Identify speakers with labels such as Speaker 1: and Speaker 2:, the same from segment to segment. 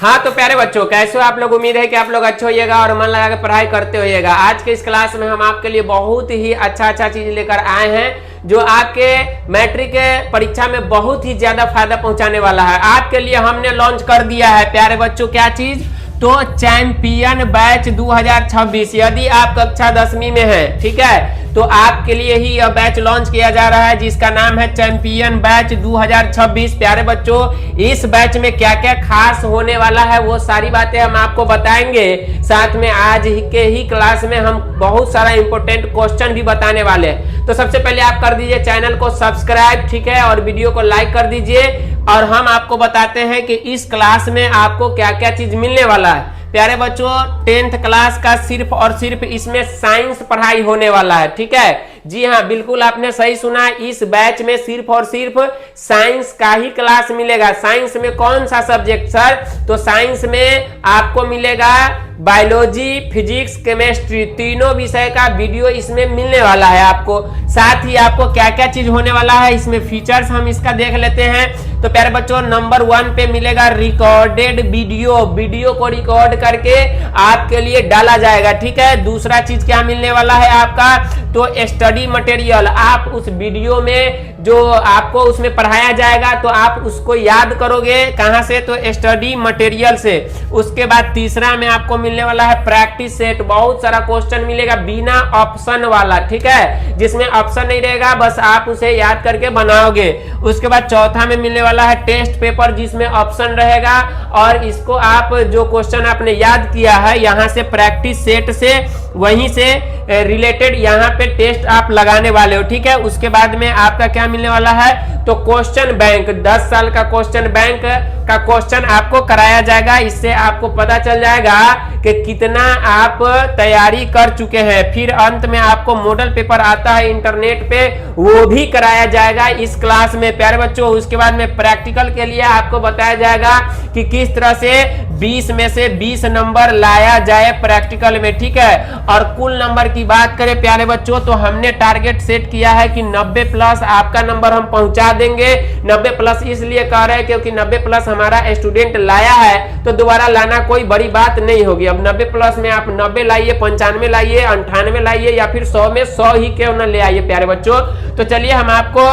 Speaker 1: हाँ तो प्यारे बच्चों, कैसे हो आप लोग। उम्मीद है कि आप लोग अच्छे होइएगा और मन लगा के पढ़ाई करते होइएगा। आज के इस क्लास में हम आपके लिए बहुत ही अच्छा चीज लेकर आए हैं जो आपके मैट्रिक के परीक्षा में बहुत ही ज्यादा फायदा पहुंचाने वाला है। आपके लिए हमने लॉन्च कर दिया है प्यारे बच्चों, क्या चीज, तो चैंपियन बैच 2026। यदि आप कक्षा 10वीं में हैं, ठीक है, तो आपके लिए ही यह बैच लॉन्च किया जा रहा है जिसका नाम है चैंपियन बैच 2026। प्यारे बच्चों, इस बैच में क्या क्या खास होने वाला है वो सारी बातें हम आपको बताएंगे। साथ में आज के ही क्लास में हम बहुत सारा इंपॉर्टेंट क्वेश्चन भी बताने वाले हैं। तो सबसे पहले आप कर दीजिए चैनल को सब्सक्राइब, ठीक है, और वीडियो को लाइक कर दीजिए। और हम आपको बताते हैं कि इस क्लास में आपको क्या क्या चीज मिलने वाला है। प्यारे बच्चों, 10th क्लास का सिर्फ और सिर्फ इसमें साइंस पढ़ाई होने वाला है, ठीक है। जी हाँ, बिल्कुल आपने सही सुना, इस बैच में सिर्फ और सिर्फ साइंस का ही क्लास मिलेगा। साइंस में कौन सा सब्जेक्ट सर, तो साइंस में आपको मिलेगा बायोलॉजी, फिजिक्स, केमिस्ट्री, तीनों विषय का वीडियो इसमें मिलने वाला है आपको। साथ ही आपको क्या क्या चीज होने वाला है इसमें फीचर्स हम इसका देख लेते हैं। तो प्यारे बच्चों, नंबर 1 पे मिलेगा रिकॉर्डेड वीडियो। वीडियो को रिकॉर्ड करके आपके लिए डाला जाएगा, ठीक है। दूसरा चीज क्या मिलने वाला है आपका, तो स्टडी मटेरियल। आप उस वीडियो में जो आपको उसमें पढ़ाया जाएगा तो आप उसको याद करोगे कहां से, तो स्टडी मटेरियल से। उसके बाद तीसरा में आपको मिलने वाला है प्रैक्टिस सेट। बहुत सारा क्वेश्चन मिलेगा बिना ऑप्शन वाला, ठीक है, जिसमें ऑप्शन नहीं रहेगा, बस आप उसे याद करके बनाओगे। उसके बाद चौथा में मिलने वाला है टेस्ट पेपर जिसमें ऑप्शन रहेगा और इसको आप जो क्वेश्चन आपने याद किया है यहाँ से प्रैक्टिस सेट से वहीं से रिलेटेड यहाँ पे टेस्ट आप लगाने वाले हो, ठीक है। उसके बाद में आपका क्या मिलने वाला है, तो क्वेश्चन बैंक। 10 साल का क्वेश्चन बैंक का क्वेश्चन आपको कराया जाएगा। इससे आपको पता चल जाएगा कि कितना आप तैयारी कर चुके हैं। फिर अंत में आपको मॉडल पेपर आता है इंटरनेट पे, वो भी कराया जाएगा इस क्लास में प्यारे बच्चों। उसके बाद में प्रैक्टिकल के लिए आपको बताया जाएगा कि किस तरह से 20 में से 20 नंबर लाया जाए प्रैक्टिकल में, ठीक है। और कुल नंबर की बात करें प्यारे बच्चों, तो हमने टारगेट सेट किया है कि 90 प्लस आपका नंबर हम पहुंचा देंगे। 90 प्लस इसलिए कह रहे हैं क्योंकि 90 प्लस हमारा स्टूडेंट लाया है तो दोबारा लाना कोई बड़ी बात नहीं होगी। अब 90 प्लस में आप 90 लाइए, 95 लाइए, 98 लाइए या फिर 100 में 100 ही क्यों न ले आइए प्यारे बच्चों। तो चलिए हम आपको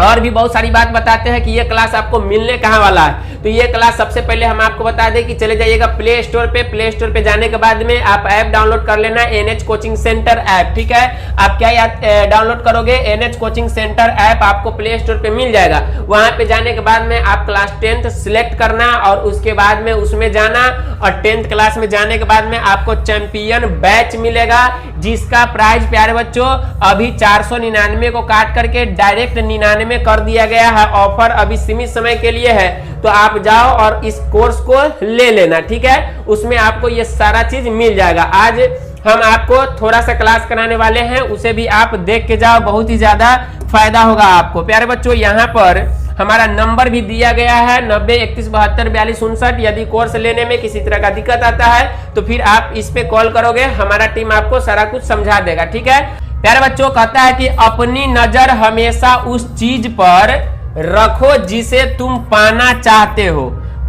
Speaker 1: और भी बहुत सारी बात बताते हैं कि ये क्लास आपको मिलने कहाँ वाला है। तो ये क्लास सबसे पहले हम आपको बता दें कि चले जाइएगा प्ले स्टोर पे। प्ले स्टोर पे जाने के बाद में आप ऐप डाउनलोड कर लेना, NH कोचिंग सेंटर ऐप, ठीक है। आप क्या डाउनलोड करोगे, NH कोचिंग सेंटर ऐप आपको प्ले स्टोर पे मिल जाएगा। वहां पे जाने के बाद में आप क्लास 10th सिलेक्ट करना और उसके बाद में उसमें जाना और 10th क्लास में जाने के बाद में आपको चैंपियन बैच मिलेगा जिसका प्राइस प्यारे बच्चों अभी 499 को काट करके डायरेक्ट 99 में कर दिया गया है। ऑफर अभी सीमित समय के लिए है, तो आप जाओ और इस कोर्स को ले लेना, ठीक है। उसमें आपको ये सारा चीज मिल जाएगा। आज हम आपको थोड़ा सा क्लास कराने वाले हैं, उसे भी आप देख के जाओ, बहुत ही ज्यादा फायदा होगा आपको प्यारे बच्चों। यहाँ पर हमारा नंबर भी दिया गया है 90 31 72 42 59। यदि कोर्स लेने में किसी तरह का दिक्कत आता है तो फिर आप इस पे कॉल करोगे, हमारा टीम आपको सारा कुछ समझा देगा, ठीक है। प्यारे बच्चों, कहता है कि अपनी नजर हमेशा उस चीज पर रखो जिसे तुम पाना चाहते हो,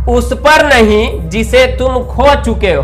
Speaker 1: उस पर नहीं जिसे तुम खो चुके हो।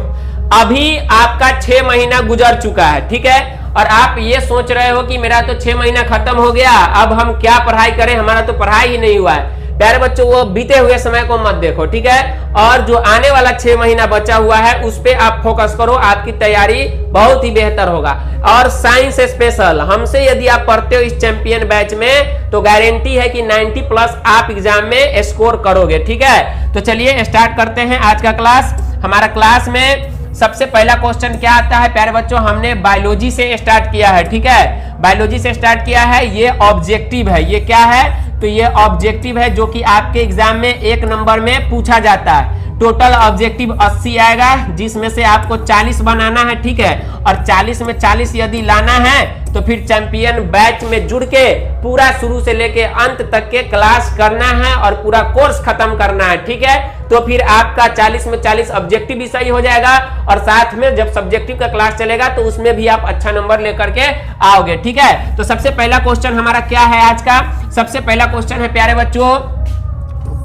Speaker 1: अभी आपका 6 महीना गुजर चुका है, ठीक है, और आप ये सोच रहे हो कि मेरा तो 6 महीना खत्म हो गया, अब हम क्या पढ़ाई करें, हमारा तो पढ़ाई ही नहीं हुआ है। प्यारे बच्चों, वो बीते हुए समय को मत देखो, ठीक है, और जो आने वाला 6 महीना बचा हुआ है उस पे आप फोकस करो, आपकी तैयारी बहुत ही बेहतर होगा। और साइंस स्पेशल हमसे यदि आप पढ़ते हो इस चैंपियन बैच में तो गारंटी है कि 90 प्लस आप एग्जाम में स्कोर करोगे, ठीक है। तो चलिए स्टार्ट करते हैं आज का क्लास। हमारा क्लास में सबसे पहला क्वेश्चन क्या आता है प्यारे बच्चों, हमने बायोलॉजी से स्टार्ट किया है, ठीक है। बायोलॉजी से स्टार्ट किया है, ये ऑब्जेक्टिव है। ये क्या है, तो ये ऑब्जेक्टिव है जो कि आपके एग्जाम में 1 नंबर में पूछा जाता है। टोटल ऑब्जेक्टिव 80 आएगा जिसमें से आपको 40 बनाना है, ठीक है। और 40 में 40 यदि लाना है तो फिर चैंपियन बैच में जुड़ के पूरा शुरू से लेके अंत तक के क्लास करना है और पूरा कोर्स खत्म करना है, ठीक है। तो फिर आपका 40 में 40 ऑब्जेक्टिव भी सही हो जाएगा और साथ में जब सब्जेक्टिव का क्लास चलेगा तो उसमें भी आप अच्छा नंबर लेकर के आओगे, ठीक है। तो सबसे पहला क्वेश्चन हमारा क्या है आज का, सबसे पहला क्वेश्चन है प्यारे बच्चों,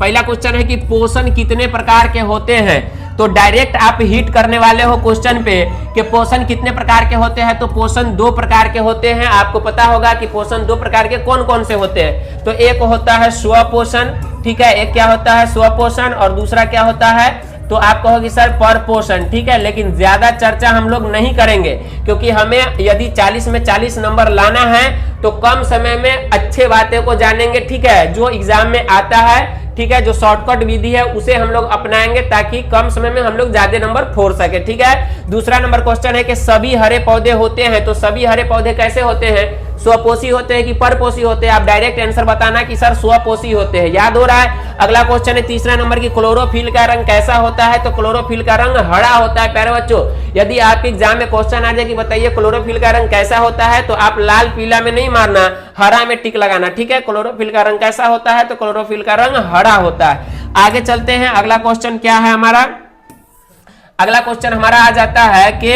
Speaker 1: पहला क्वेश्चन है कि पोषण कितने प्रकार के होते हैं। तो डायरेक्ट आप हिट करने वाले हो क्वेश्चन पे कि पोषण कितने प्रकार के होते हैं। तो पोषण 2 प्रकार के होते हैं। आपको पता होगा कि पोषण 2 प्रकार के कौन कौन से होते हैं। तो एक होता है स्वपोषण, ठीक है, एक क्या होता है स्वपोषण, और दूसरा क्या होता है तो आप कहोगे सर पर पोषण, ठीक है। लेकिन ज्यादा चर्चा हम लोग नहीं करेंगे, क्योंकि हमें यदि 40 में 40 नंबर लाना है तो कम समय में अच्छे बातें को जानेंगे, ठीक है, जो एग्जाम में आता है, ठीक है, जो शॉर्टकट विधि है उसे हम लोग अपनाएंगे ताकि कम समय में हम लोग ज्यादा नंबर फोड़ सके, ठीक है। दूसरा नंबर क्वेश्चन है कि सभी हरे पौधे होते हैं। तो सभी हरे पौधे कैसे होते हैं, स्वपोषी होते हैं कि परपोषी होते हैं। आप डायरेक्ट आंसर बताना कि सर स्वपोषी होते हैं। याद हो रहा है। अगला क्वेश्चन है तीसरा नंबर की क्लोरोफिल का रंग कैसा होता है। तो क्लोरोफिल का रंग हरा होता है। प्यारे बच्चों, यदि आपके एग्जाम में क्वेश्चन आ जाए कि बताइए क्लोरोफिल का रंग कैसा होता है, तो आप लाल पीला में नहीं मारना, हरा में टिक लगाना, ठीक है। क्लोरोफिल का रंग कैसा होता है, तो क्लोरोफिल का रंग हरा होता है। आगे चलते हैं। अगला क्वेश्चन क्या है हमारा, अगला क्वेश्चन हमारा आ जाता है कि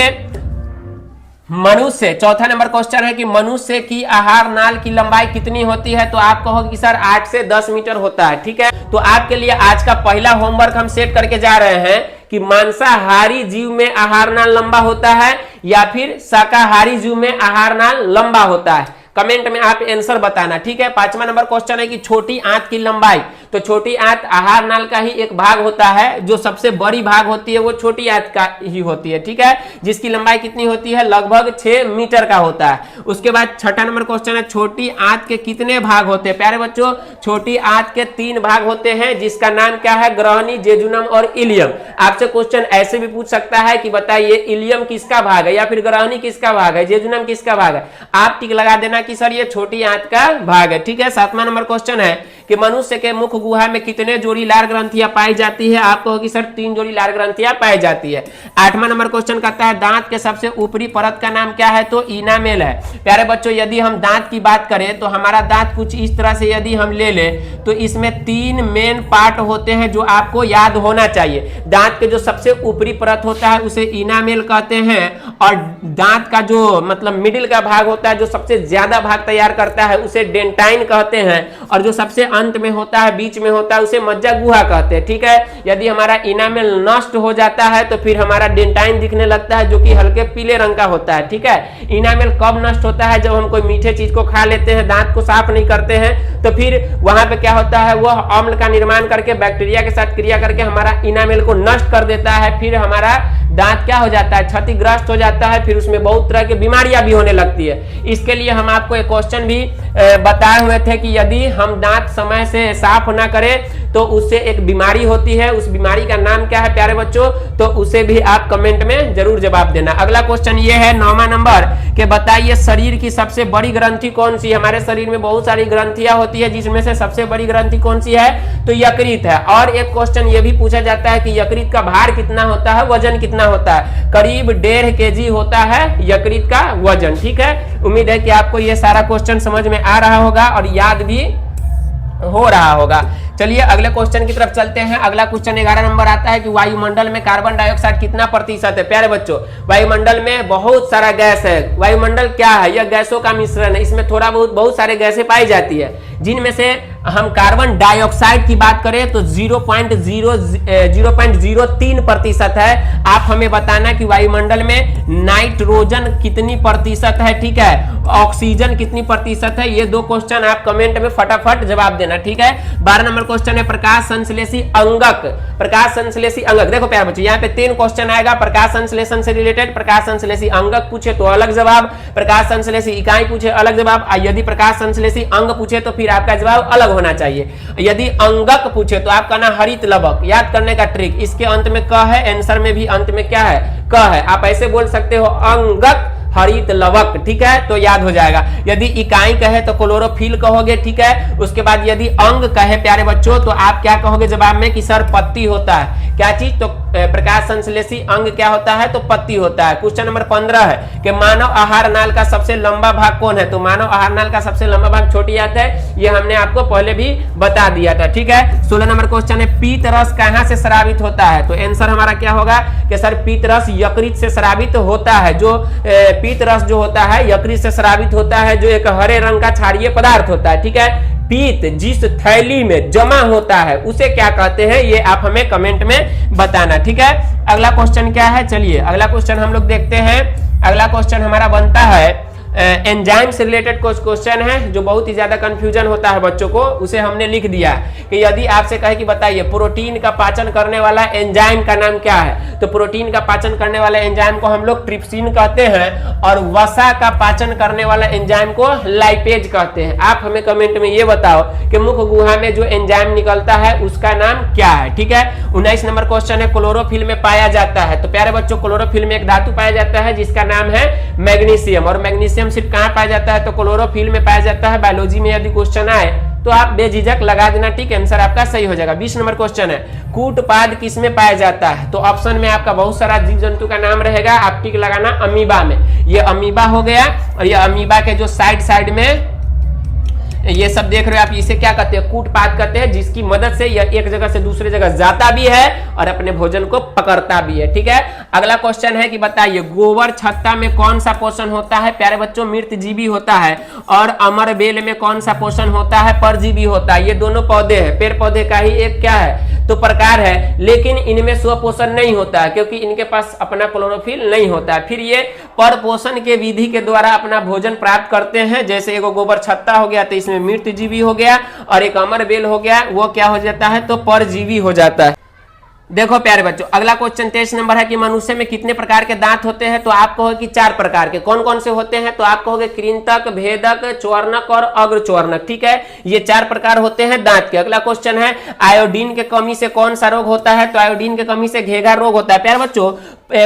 Speaker 1: मनुष्य, चौथा नंबर क्वेश्चन है कि मनुष्य की आहार नाल की लंबाई कितनी होती है। तो आप कहोगे कि सर 8 से 10 मीटर होता है, ठीक है। तो आपके लिए आज का पहला होमवर्क हम सेट करके जा रहे हैं कि मांसाहारी जीव में आहार नाल लंबा होता है या फिर शाकाहारी जीव में आहार नाल लंबा होता है। कमेंट में आप आंसर बताना, ठीक है। 5वां नंबर क्वेश्चन है कि छोटी आंत की लंबाई। तो छोटी आंत आहार नाल का ही एक भाग होता है, जो सबसे बड़ी भाग होती है वो छोटी आंत का ही होती है, ठीक है, जिसकी लंबाई कितनी होती है, लगभग 6 मीटर का होता है। उसके बाद 6वां नंबर क्वेश्चन है छोटी आंत के कितने भाग होते हैं। प्यारे बच्चों, छोटी आंत के 3 भाग होते हैं, जिसका नाम क्या है, ग्रहणी, जेजुनम और इलियम। आपसे क्वेश्चन ऐसे भी पूछ सकता है कि बताइए इलियम किसका भाग है, या फिर ग्रहणी किसका भाग है, जेजुनम किसका भाग है। आप टिक लगा देना कि सर ये छोटी आंत का भाग है, ठीक है। 7वां नंबर क्वेश्चन है कि मनुष्य के मुख गुहा में कितने जोड़ी लार ग्रंथियां पाई जाती है। आप कहोगे सर 3 जोड़ी लार ग्रंथियां पाई जाती है। 8वां नंबर क्वेश्चन कहता है दांत के सबसे ऊपरी परत का नाम क्या है। तो इनामेल है। प्यारे बच्चों, यदि हम दांत की बात करें तो हमारा दांत कुछ इस तरह से यदि हम ले ले तो इसमें 3 मेन पार्ट होते हैं जो आपको याद होना चाहिए। दांत के जो सबसे ऊपरी परत होता है उसे इनामेल कहते हैं, और दांत का जो मतलब मिडिल का भाग होता है, जो सबसे ज्यादा भाग तैयार करता है, उसे डेंटाइन कहते हैं, और जो सबसे अंत में होता है, बीच में होता है, उसे मज्जा गुहा कहते हैं, ठीक है। यदि हमारा इनामेल नष्ट हो जाता है तो फिर हमारा डेंटाइन दिखने लगता है, जो कि हल्के पीले रंग का होता है, ठीक है। इनामेल कब नष्ट होता है, जब हम कोई मीठे चीज को खा लेते हैं, दांत को साफ नहीं करते हैं, तो फिर वहां पे क्या होता है, वह अम्ल का निर्माण करके बैक्टीरिया के साथ क्रिया करके हमारा इनामेल को नष्ट कर देता है। फिर हमारा दांत क्या हो जाता है, क्षतिग्रस्त हो जाता है, फिर उसमें बहुत तरह की बीमारियां भी होने लगती है। इसके लिए हम आपको एक क्वेश्चन भी बताए हुए थे कि यदि हम दांत समय से साफ ना करें तो उससे एक बीमारी होती है। उस बीमारी का नाम क्या है प्यारे बच्चों, तो उसे भी आप कमेंट में जरूर जवाब देना। अगला क्वेश्चन ये है 9वां नंबर के बताइए शरीर की सबसे बड़ी ग्रंथि कौन सी है। हमारे शरीर में बहुत सारी ग्रंथियां होती है, जिसमें से सबसे बड़ी ग्रंथि कौन सी है, तो यकृत है। और एक क्वेश्चन ये भी पूछा जाता है कि यकृत का भार कितना होता है, वजन कितना होता है। करीब 1.5 kg होता है यकृत का वजन, ठीक है। उम्मीद है कि आपको ये सारा क्वेश्चन समझ में आ रहा होगा और याद भी हो रहा होगा। चलिए अगले क्वेश्चन की तरफ चलते हैं। अगला क्वेश्चन 11 नंबर आता है कि वायुमंडल में कार्बन डाइऑक्साइड कितना प्रतिशत है। प्यारे बच्चों, वायुमंडल में बहुत सारा गैस है। वायुमंडल क्या है, यह गैसों का मिश्रण है। इसमें थोड़ा बहुत सारे गैसें पाई जाती है, जिनमें से हम कार्बन डाइऑक्साइड की बात करें तो 0.03% है। आप हमें बताना कि वायुमंडल में नाइट्रोजन कितनी प्रतिशत है, ठीक है, ऑक्सीजन कितनी प्रतिशत है। ये 2 क्वेश्चन आप कमेंट में फटाफट जवाब देना, ठीक है। 12 नंबर क्वेश्चन है प्रकाश संश्लेषी अंगक। प्रकाश संश्लेषी अंगक, देखो प्यारे बच्चों, यहाँ पे 3 क्वेश्चन आएगा प्रकाश संश्लेषण से रिलेटेड। प्रकाश संश्लेषी अंगक पूछे तो अलग जवाब, प्रकाश संश्लेषी इकाई पूछे अलग जवाब, यदि प्रकाश संश्लेषी अंग पूछे तो फिर आपका जवाब अलग होना चाहिए। यदि अंगक पूछे तो आपका ना हरित लवक। याद करने का ट्रिक, इसके अंत में क है, आंसर में भी अंत में क्या है, क है। आप ऐसे बोल सकते हो अंगक हरित लवक, ठीक है, तो याद हो जाएगा। यदि इकाई कहे तो क्लोरोफिल कहोगे, ठीक है। उसके बाद यदि अंग कहे प्यारे बच्चों तो आप क्या कहोगे जवाब में कि सर पत्ती होता है। क्या चीज, तो प्रकाश संश्लेषी अंग क्या होता है, तो पत्ती होता है। क्वेश्चन नंबर 15 है कि मानव आहार नाल का सबसे लंबा भाग कौन है। तो मानव आहार नाल का सबसे लंबा भाग छोटी आंत है, ये हमने आपको पहले भी बता दिया था, ठीक है। 16 नंबर क्वेश्चन है पीत रस कहां से स्रावित होता है। तो आंसर हमारा क्या होगा कि सर पीत रस यकृत से स्रावित होता है। जो पीत रस जो होता है यकृत से स्रावित होता है, जो एक हरे रंग का क्षारीय पदार्थ होता है, ठीक है। पीत जिस थैली में जमा होता है उसे क्या कहते हैं, ये आप हमें कमेंट में बताना। ठीक है, अगला क्वेश्चन क्या है, चलिए अगला क्वेश्चन हम लोग देखते हैं। अगला क्वेश्चन हमारा बनता है एंजाइम से रिलेटेड कुछ क्वेश्चन है जो बहुत ही ज्यादा कंफ्यूजन होता है बच्चों को, उसे हमने लिख दिया कि यदि आपसे कहे कि बताइए प्रोटीन का पाचन करने वाला एंजाइम का नाम क्या है, तो प्रोटीन का पाचन करने वाला एंजाइम को हम लोग ट्रिप्सिन कहते हैं और वसा का पाचन करने वाला एंजाइम को लाइपेज कहते हैं। आप हमें कमेंट में ये बताओ कि मुख गुहा में जो एंजाइम निकलता है उसका नाम क्या है। ठीक है, 19 नंबर क्वेश्चन है, क्लोरोफिल में पाया जाता है। तो प्यारे बच्चों, क्लोरोफिल में एक धातु पाया जाता है जिसका नाम है मैग्नीशियम, और मैग्नीशियम सिर्फ कहां पाया जाता है, तो क्लोरोफिल में पाया जाता है। बायोलॉजी में यदि क्वेश्चन आए तो आप बेझिझक लगा देना, ठीक है, आंसर आपका सही हो जाएगा। 20 नंबर क्वेश्चन है, कूटपाद किस में पाया जाता है, तो ऑप्शन में आपका बहुत सारा जीव जंतु का नाम रहेगा, आप टिक लगाना अमीबा में। ये अमीबा हो गया, और ये अमीबा के जो साइड में ये सब देख रहे हो आप, इसे क्या कहते हैं, कूटपाद कहते हैं, जिसकी मदद से यह एक जगह से दूसरे जगह जाता भी है और अपने भोजन को पकड़ता भी है। ठीक है, अगला क्वेश्चन है कि बताइए गोबर छत्ता में कौन सा पोषण होता है, प्यारे बच्चों मृतजीवी होता है, और अमर बेल में कौन सा पोषण होता है, परजीवी होता है। ये दोनों पौधे हैं, पेड़ पौधे का ही एक क्या है, तो प्रकार है, लेकिन इनमें स्वपोषण नहीं होता है क्योंकि इनके पास अपना क्लोरोफिल नहीं होता है। फिर ये परपोषण के विधि के द्वारा अपना भोजन प्राप्त करते हैं, जैसे एगो गोबर छत्ता हो गया तो इसमें मृतजीवी हो गया, और एक अमर बेल हो गया, वो क्या हो जाता है, तो परजीवी हो जाता है। देखो प्यारे बच्चों, अगला क्वेश्चन 23 नंबर है कि मनुष्य में कितने प्रकार के दांत होते हैं, तो आप कहोगे कि 4 प्रकार के। कौन कौन से होते हैं, तो आप कहोगे कृंतक, भेदक, चौर्णक और अग्रचौर्णक। ठीक है, ये 4 प्रकार होते हैं दांत के। अगला क्वेश्चन है आयोडीन के कमी से कौन सा रोग होता है, तो आयोडीन के कमी से घेघा रोग होता है। प्यारे बच्चों,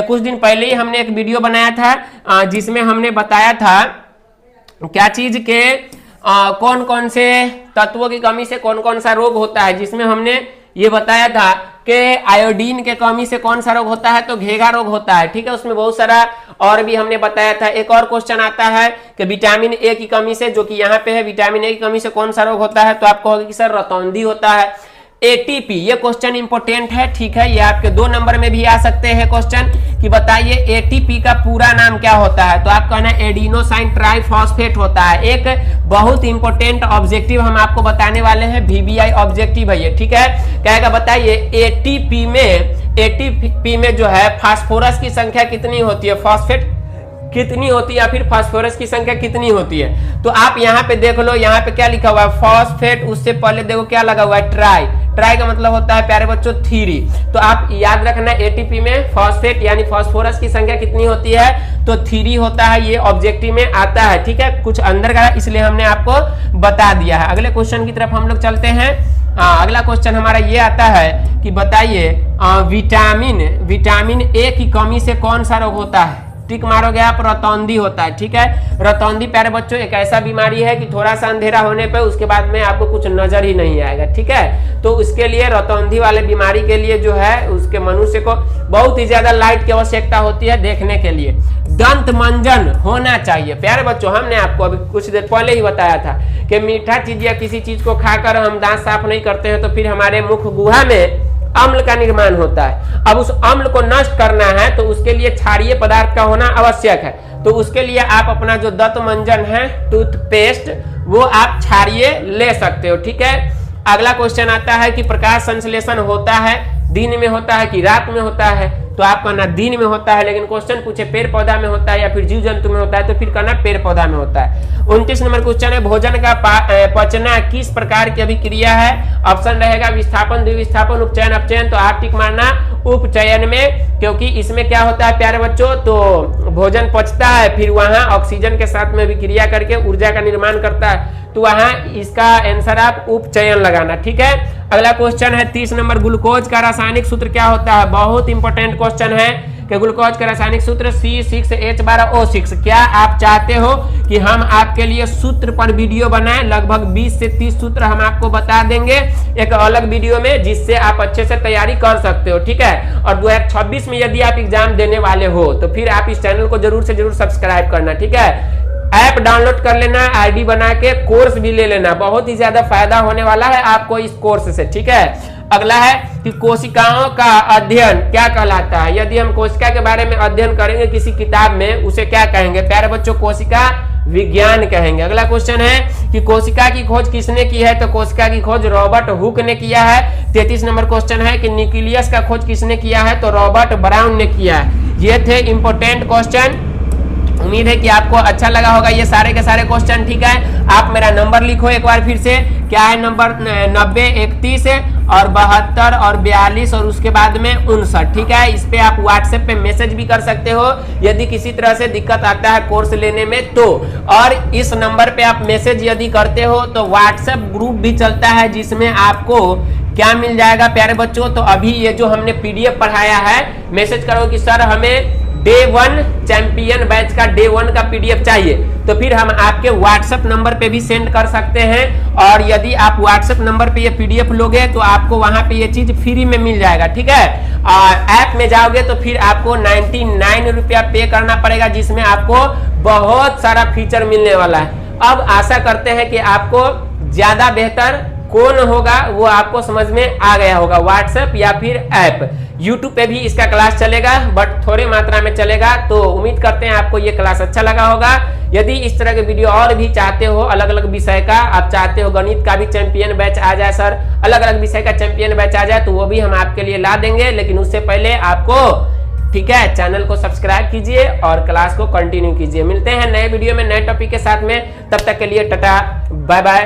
Speaker 1: कुछ दिन पहले ही हमने एक वीडियो बनाया था जिसमें हमने बताया था क्या चीज के कौन कौन से तत्वों की कमी से कौन कौन सा रोग होता है, जिसमें हमने ये बताया था कि आयोडीन के कमी से कौन सा रोग होता है, तो घेघा रोग होता है। ठीक है, उसमें बहुत सारा और भी हमने बताया था। एक और क्वेश्चन आता है कि विटामिन ए की कमी से, जो कि यहाँ पे है, विटामिन ए की कमी से कौन सा रोग होता है, तो आप कहोगे कि सर रतौंधी होता है। एटीपी, ये क्वेश्चन इंपोर्टेंट है। ठीक है, ये आपके 2 नंबर में भी आ सकते हैं क्वेश्चन कि बताइए एटीपी का पूरा नाम क्या होता है, तो आप कहना एडिनोसाइन ट्राइफॉस्फेट होता है। एक बहुत इंपॉर्टेंट ऑब्जेक्टिव हम आपको बताने वाले हैं, वीवीआई ऑब्जेक्टिव है ये। ठीक है, कहेगा बताइए एटीपी में जो है फास्फोरस की संख्या कितनी होती है, फॉस्फेट कितनी होती है, या फिर फास्फोरस की संख्या कितनी होती है। तो आप यहाँ पे देख लो, यहाँ पे क्या लिखा हुआ है, फॉस्फेट, उससे पहले देखो क्या लगा हुआ है, ट्राई। ट्राई का मतलब होता है प्यारे बच्चों 3। तो आप याद रखना एटीपी में फॉस्फेट यानी फास्फोरस की संख्या कितनी होती है, तो 3 होता है। ये ऑब्जेक्टिव में आता है। ठीक है, कुछ अंदर का इसलिए हमने आपको बता दिया है। अगले क्वेश्चन की तरफ हम लोग चलते हैं। अगला क्वेश्चन हमारा ये आता है कि बताइए विटामिन ए की कमी से कौन सा रोग होता है, टिक मारोगे आप, रतौंधी होता है। ठीक है, रतौंधी प्यारे बच्चों एक ऐसा बीमारी है कि थोड़ा सा अंधेरा होने पे उसके बाद में आपको कुछ नजर ही नहीं आएगा। ठीक है, तो उसके लिए रतौंधी वाले बीमारी के लिए जो है उसके मनुष्य को बहुत ही ज्यादा लाइट की आवश्यकता होती है देखने के लिए। दंत मंजन होना चाहिए। प्यारे बच्चों, हमने आपको अभी कुछ देर पहले ही बताया था कि मीठा चीज या किसी चीज को खाकर हम दांत साफ नहीं करते हैं तो फिर हमारे मुख गुहा में अम्ल का निर्माण होता है। अब उस अम्ल को नष्ट करना है तो उसके लिए क्षारीय पदार्थ का होना आवश्यक है। तो उसके लिए आप अपना जो दंत मंजन है, टूथपेस्ट, वो आप क्षारीय ले सकते हो। ठीक है, अगला क्वेश्चन आता है कि प्रकाश संश्लेषण होता है दिन में होता है कि रात में होता है, तो आप कहना दिन में होता है। लेकिन क्वेश्चन पूछे पेड़ पौधा में होता है या फिर जीव जंतु में होता है, तो फिर कहना पेड़ पौधा में होता है। 29 नंबर क्वेश्चन है भोजन का पचना किस प्रकार की अभिक्रिया है। ऑप्शन रहेगा विस्थापन, द्विविस्थापन, उपचयन, अपचयन। तो आप टिक मारना उपचयन में, क्योंकि इसमें क्या होता है प्यारे बच्चों, तो भोजन पचता है फिर वहां ऑक्सीजन के साथ में अभिक्रिया करके ऊर्जा का निर्माण करता है, तो वहां इसका आंसर आप उपचयन लगाना। ठीक है, अगला क्वेश्चन है 30 नंबर, ग्लूकोज का रासायनिक सूत्र क्या होता है। बहुत इंपॉर्टेंट क्वेश्चन है कि ग्लूकोज का रासायनिक सूत्र C6H12O6। क्या आप चाहते हो कि हम आपके लिए सूत्र पर वीडियो बनाएं? लगभग 20 से 30 सूत्र हम आपको बता देंगे एक अलग वीडियो में, जिससे आप अच्छे से तैयारी कर सकते हो। ठीक है, और 2026 में यदि आप एग्जाम देने वाले हो तो फिर आप इस चैनल को जरूर से जरूर सब्सक्राइब करना। ठीक है, ऐप डाउनलोड कर लेना, आईडी बना के कोर्स भी ले लेना, बहुत ही ज्यादा फायदा होने वाला है आपको इस कोर्स से। ठीक है, अगला है कि कोशिकाओं का अध्ययन क्या कहलाता है। यदि हम कोशिका के बारे में अध्ययन करेंगे किसी किताब में, उसे क्या कहेंगे प्यारे बच्चों, कोशिका विज्ञान कहेंगे। अगला क्वेश्चन है कि कोशिका की खोज किसने की है, तो कोशिका की खोज रॉबर्ट हुक ने किया है। 33 नंबर क्वेश्चन है कि न्यूक्लियस का खोज किसने किया है, तो रॉबर्ट ब्राउन ने किया है। ये थे इंपॉर्टेंट क्वेश्चन। उम्मीद है कि आपको अच्छा लगा होगा ये सारे के सारे क्वेश्चन। ठीक है, आप मेरा नंबर लिखो एक बार फिर से, क्या है नंबर 90 31 और 72 और 42 और उसके बाद में 59। ठीक है, इस पे आप व्हाट्सएप पे मैसेज भी कर सकते हो यदि किसी तरह से दिक्कत आता है कोर्स लेने में तो। और इस नंबर पे आप मैसेज यदि करते हो तो व्हाट्सएप ग्रुप भी चलता है जिसमें आपको क्या मिल जाएगा प्यारे बच्चों, तो अभी ये जो हमने पीडीएफ पढ़ाया है, मैसेज करो कि सर हमें डे 1 चैंपियन बैच का डे 1 का पीडीएफ चाहिए, तो फिर हम आपके व्हाट्सएप नंबर पे भी सेंड कर सकते हैं। और यदि आप व्हाट्सएप नंबर पे ये पीडीएफ लोगे तो आपको वहां पे ये चीज फ्री में मिल जाएगा। ठीक है, ऐप में जाओगे तो फिर आपको 99 रुपया पे करना पड़ेगा, जिसमें आपको बहुत सारा फीचर मिलने वाला है। अब आशा करते हैं कि आपको ज्यादा बेहतर कौन होगा वो आपको समझ में आ गया होगा, व्हाट्सएप या फिर ऐप। यूट्यूब पे भी इसका क्लास चलेगा बट थोड़े मात्रा में चलेगा, तो उम्मीद करते हैं आपको ये क्लास अच्छा लगा होगा। यदि इस तरह के वीडियो और भी चाहते हो, अलग अलग विषय का आप चाहते हो, गणित का भी चैंपियन बैच आ जाए सर, अलग अलग विषय का चैंपियन बैच आ जाए, तो वो भी हम आपके लिए ला देंगे। लेकिन उससे पहले आपको ठीक है चैनल को सब्सक्राइब कीजिए और क्लास को कंटिन्यू कीजिए। मिलते हैं नए वीडियो में नए टॉपिक के साथ में, तब तक के लिए टाटा बाय बाय।